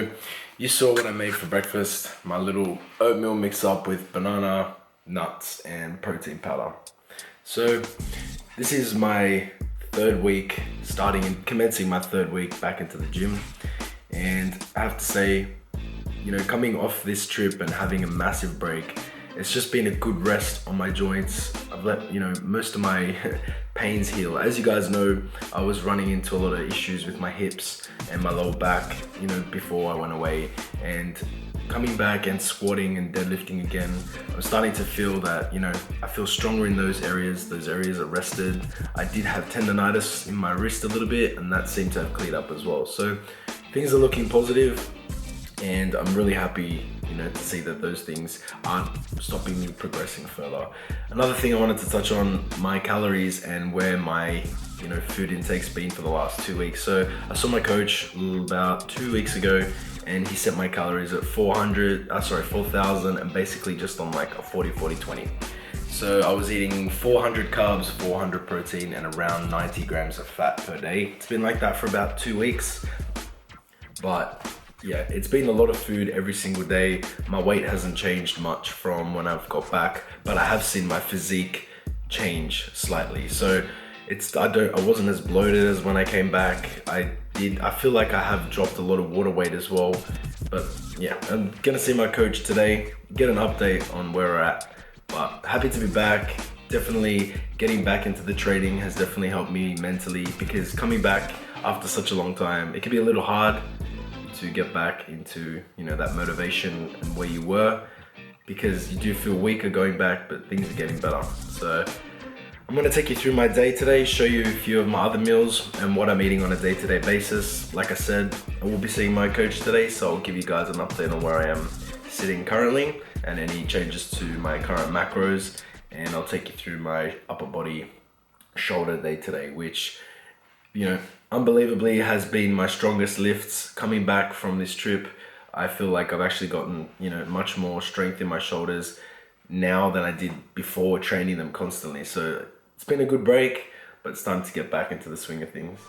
So you saw what I made for breakfast, my little oatmeal mix up with banana, nuts and protein powder. So this is my third week, commencing my third week back into the gym. And I have to say, coming off this trip and having a massive break, it's just been a good rest on my joints. I've let, most of my pains heal. As you guys know, I was running into a lot of issues with my hips and my lower back, before I went away. And coming back and squatting and deadlifting again, I'm starting to feel that, I feel stronger in those areas. Those areas are rested. I did have tendonitis in my wrist a little bit, and that seemed to have cleared up as well. So things are looking positive, and I'm really happy, to see that those things aren't stopping me progressing further. Another thing I wanted to touch on, my calories and where my, food intake's been for the last 2 weeks. So I saw my coach about 2 weeks ago, and he set my calories at 4,000, and basically just on like a 40-40-20. So I was eating 400 carbs, 400 protein, and around 90 grams of fat per day. It's been like that for about 2 weeks, but yeah, it's been a lot of food every single day. My weight hasn't changed much from when I've got back, but I have seen my physique change slightly. So I wasn't as bloated as when I came back. I feel like I have dropped a lot of water weight as well. But yeah, I'm gonna see my coach today, get an update on where we're at. But happy to be back. Definitely getting back into the training has definitely helped me mentally, because coming back after such a long time, it can be a little hard to get back into, that motivation and where you were, because you do feel weaker going back, but things are getting better. So I'm gonna take you through my day today, show you a few of my other meals and what I'm eating on a day-to-day basis. Like I said, I will be seeing my coach today, so I'll give you guys an update on where I am sitting currently and any changes to my current macros. And I'll take you through my upper body shoulder day today, which, unbelievably has been my strongest lifts coming back from this trip. I feel like I've actually gotten, much more strength in my shoulders now than I did before training them constantly. So it's been a good break, but it's time to get back into the swing of things.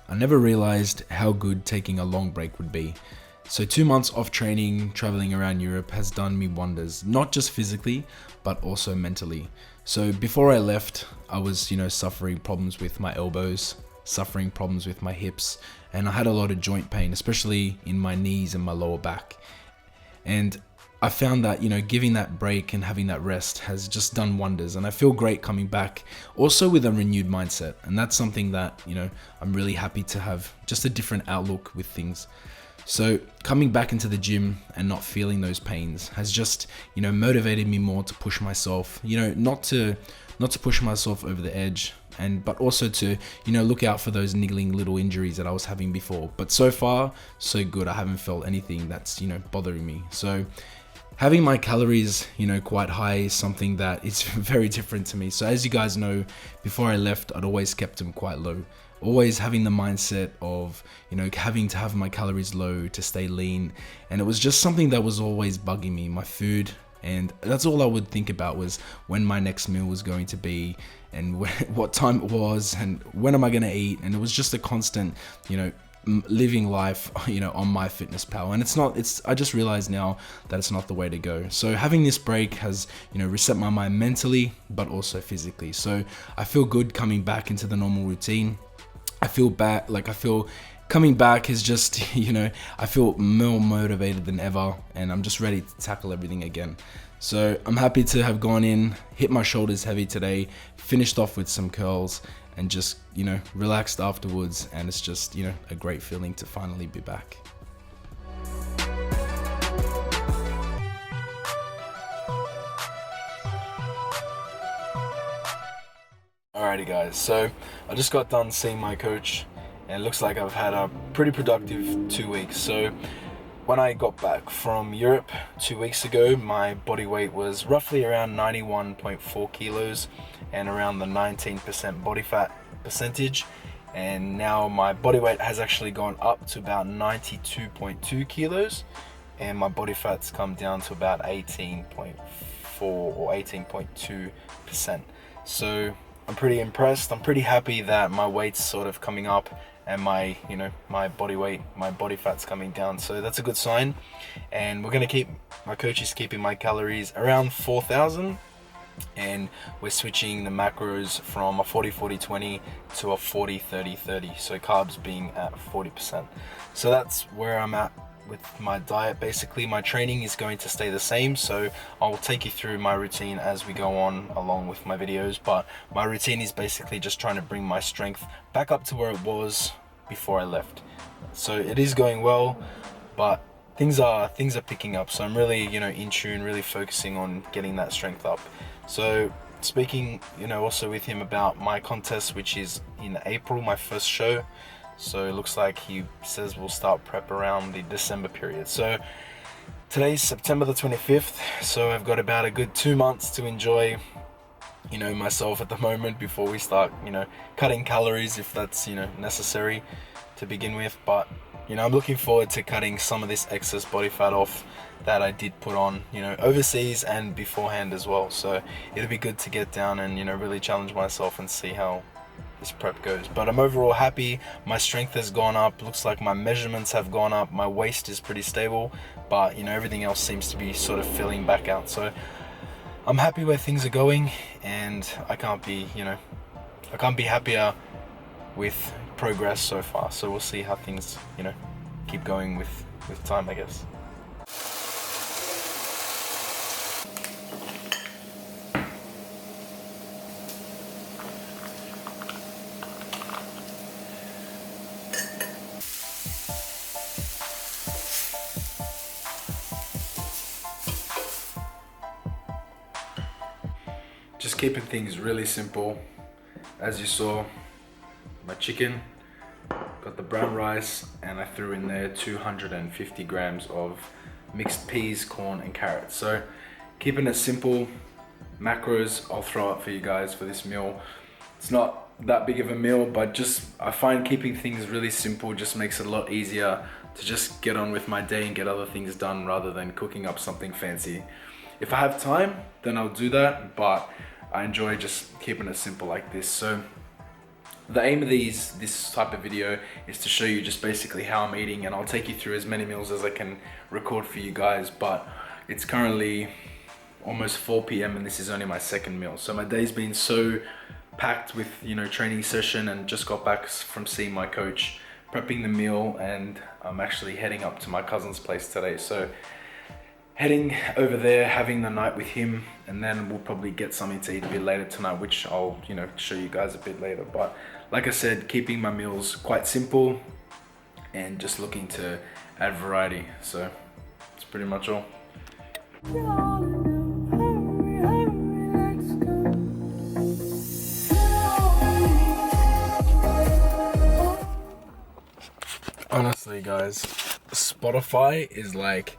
I never realized how good taking a long break would be. So 2 months off training, traveling around Europe has done me wonders, not just physically, but also mentally. So before I left, I was, suffering problems with my elbows, suffering problems with my hips, and I had a lot of joint pain, especially in my knees and my lower back. And I found that, giving that break and having that rest has just done wonders, and I feel great coming back, also with a renewed mindset. And that's something that, I'm really happy to have, just a different outlook with things. So coming back into the gym and not feeling those pains has just, motivated me more to push myself, not to push myself over the edge, but also to, look out for those niggling little injuries that I was having before. But so far, so good. I haven't felt anything that's, bothering me. So having my calories, quite high is something that is very different to me. So as you guys know, before I left, I'd always kept them quite low. Always having the mindset of, having to have my calories low to stay lean. And it was just something that was always bugging me, my food. And that's all I would think about, was when my next meal was going to be, and what time it was, and when am I going to eat. And it was just a constant, living life, on MyFitnessPal. And I just realized now that it's not the way to go. So having this break has, reset my mind mentally, but also physically. So I feel good coming back into the normal routine. I feel coming back is just, I feel more motivated than ever, and I'm just ready to tackle everything again. So I'm happy to have gone in, hit my shoulders heavy today, finished off with some curls, and just, relaxed afterwards. And it's just, a great feeling to finally be back. Alrighty guys, so I just got done seeing my coach, and it looks like I've had a pretty productive 2 weeks. So when I got back from Europe 2 weeks ago, my body weight was roughly around 91.4 kilos and around the 19% body fat percentage. And now my body weight has actually gone up to about 92.2 kilos, and my body fat's come down to about 18.4 or 18.2%. So I'm pretty impressed. I'm pretty happy that my weight's sort of coming up and my body weight, my body fat's coming down. So that's a good sign. And my coach is keeping my calories around 4,000. And we're switching the macros from a 40-40-20 to a 40-30-30, so carbs being at 40%. So that's where I'm at with my diet. Basically, my training is going to stay the same, so I'll take you through my routine as we go on along with my videos. But my routine is basically just trying to bring my strength back up to where it was before I left. So it is going well, but things are picking up, so I'm really in tune, really focusing on getting that strength up. So speaking also with him about my contest, which is in April, my first show. So it looks like he says we'll start prep around the December period. So today's September the 25th, so I've got about a good 2 months to enjoy myself at the moment before we start cutting calories, if that's necessary to begin with. But I'm looking forward to cutting some of this excess body fat off that I did put on overseas and beforehand as well. So it'll be good to get down and really challenge myself and see how this prep goes. But I'm overall happy. My strength has gone up, looks like my measurements have gone up, my waist is pretty stable, but everything else seems to be sort of filling back out. So I'm happy where things are going, and I can't be happier with progress so far. So we'll see how things keep going with time, I guess. Just keeping things really simple. As you saw, my chicken, got the brown rice, and I threw in there 250 grams of mixed peas, corn, and carrots. So keeping it simple. Macros I'll throw up for you guys for this meal. It's not that big of a meal, but I find keeping things really simple just makes it a lot easier to just get on with my day and get other things done rather than cooking up something fancy. If I have time, then I'll do that, but I enjoy just keeping it simple like this. So the aim of this type of video is to show you just basically how I'm eating, and I'll take you through as many meals as I can record for you guys. But it's currently almost 4 p.m. and this is only my second meal. So my day's been so packed with training session, and just got back from seeing my coach, prepping the meal, and I'm actually heading up to my cousin's place today. So heading over there, having the night with him, and then we'll probably get something to eat a bit later tonight, which I'll show you guys a bit later. But like I said, keeping my meals quite simple and just looking to add variety. So that's pretty much all. Honestly guys, Spotify is like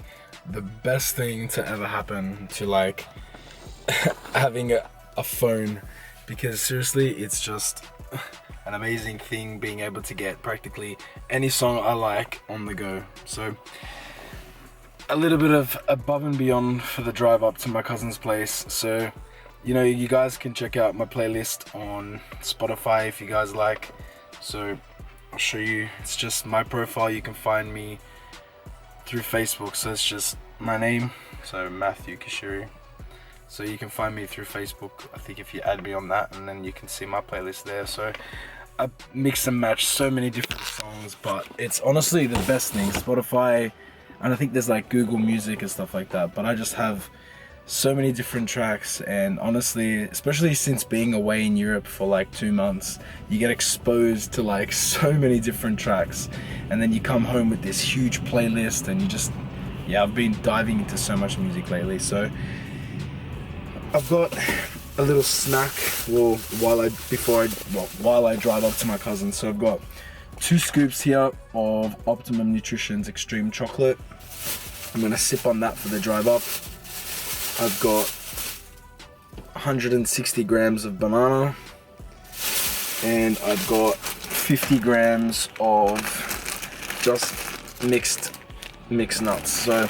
the best thing to ever happen to having a phone, because seriously it's just an amazing thing being able to get practically any song I like on the go. So a little bit of above and beyond for the drive up to my cousin's place. So you guys can check out my playlist on Spotify if you guys like. So I'll show you. It's just my profile. You can find me through Facebook, so it's just my name, so Matthew Cuschieri. So you can find me through Facebook, I think, if you add me on that, and then you can see my playlist there. So I mix and match so many different songs, but it's honestly the best thing. Spotify, and I think there's Google Music and stuff like that, but I just have so many different tracks. And honestly, especially since being away in Europe for 2 months, you get exposed to so many different tracks, and then you come home with this huge playlist, and you just I've been diving into so much music lately. So I've got a little snack while I drive up to my cousin. So I've got 2 scoops here of Optimum Nutrition's Extreme Chocolate. I'm gonna sip on that for the drive up. I've got 160 grams of banana, and I've got 50 grams of just mixed nuts. So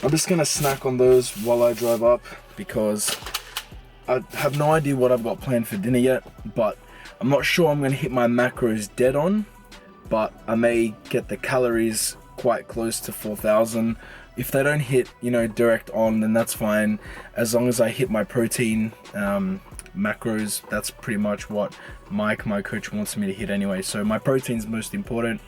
I'm just gonna snack on those while I drive up, because I have no idea what I've got planned for dinner yet, but I'm not sure I'm gonna hit my macros dead on, but I may get the calories quite close to 4,000. If they don't hit, direct on, then that's fine. As long as I hit my protein macros, that's pretty much what Mike, my coach, wants me to hit anyway. So my protein's most important.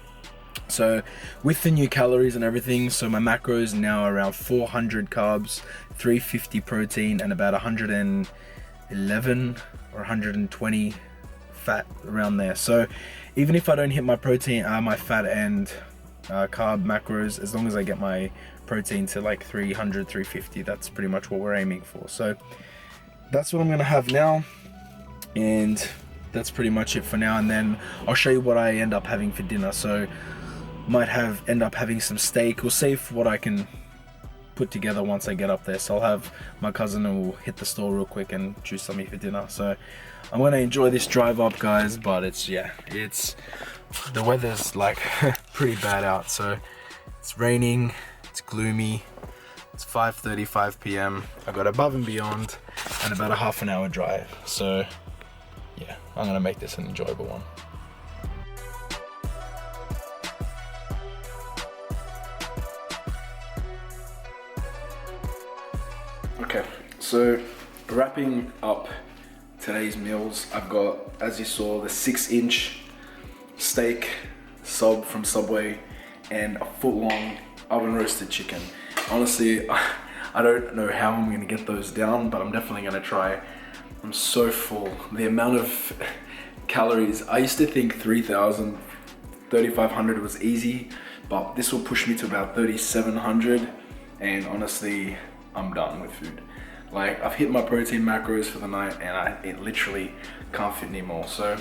So with the new calories and everything, so my macros now are around 400 carbs, 350 protein, and about 111 or 120 fat, around there. So even if I don't hit my protein, my fat and carb macros, as long as I get my protein to like 300, 350, that's pretty much what we're aiming for. So that's what I'm gonna have now, and that's pretty much it for now. And then I'll show you what I end up having for dinner. So might end up having some steak. We'll see what I can put together once I get up there. So I'll have my cousin, and we'll hit the store real quick and choose something for dinner. So I'm gonna enjoy this drive up, guys, but it's the weather's like pretty bad out. So it's raining, it's gloomy, it's 5:35 p.m. I got Above and Beyond and about a half an hour drive. So yeah, I'm gonna make this an enjoyable one. Okay, so wrapping up today's meals, I've got, as you saw, the 6-inch steak sub from Subway and a foot-long oven roasted chicken. Honestly, I don't know how I'm gonna get those down, but I'm definitely gonna try. I'm so full. The amount of calories, I used to think 3,000, 3,500 was easy, but this will push me to about 3,700, and honestly, I'm done with food. Like, I've hit my protein macros for the night, and it literally can't fit anymore. So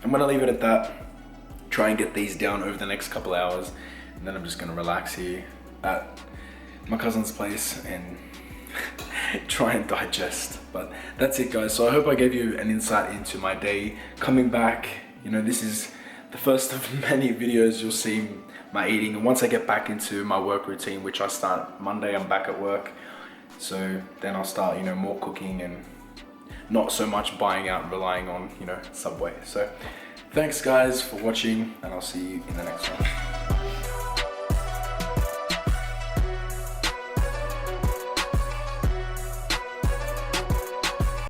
I'm gonna leave it at that. Try and get these down over the next couple hours, and then I'm just gonna relax here at my cousin's place and try and digest. But that's it, guys. So I hope I gave you an insight into my day coming back. This is the first of many videos you'll see my eating, and once I get back into my work routine, which I start Monday, I'm back at work. So then I'll start, more cooking and not so much buying out and relying on, Subway. So thanks, guys, for watching, and I'll see you in the next one.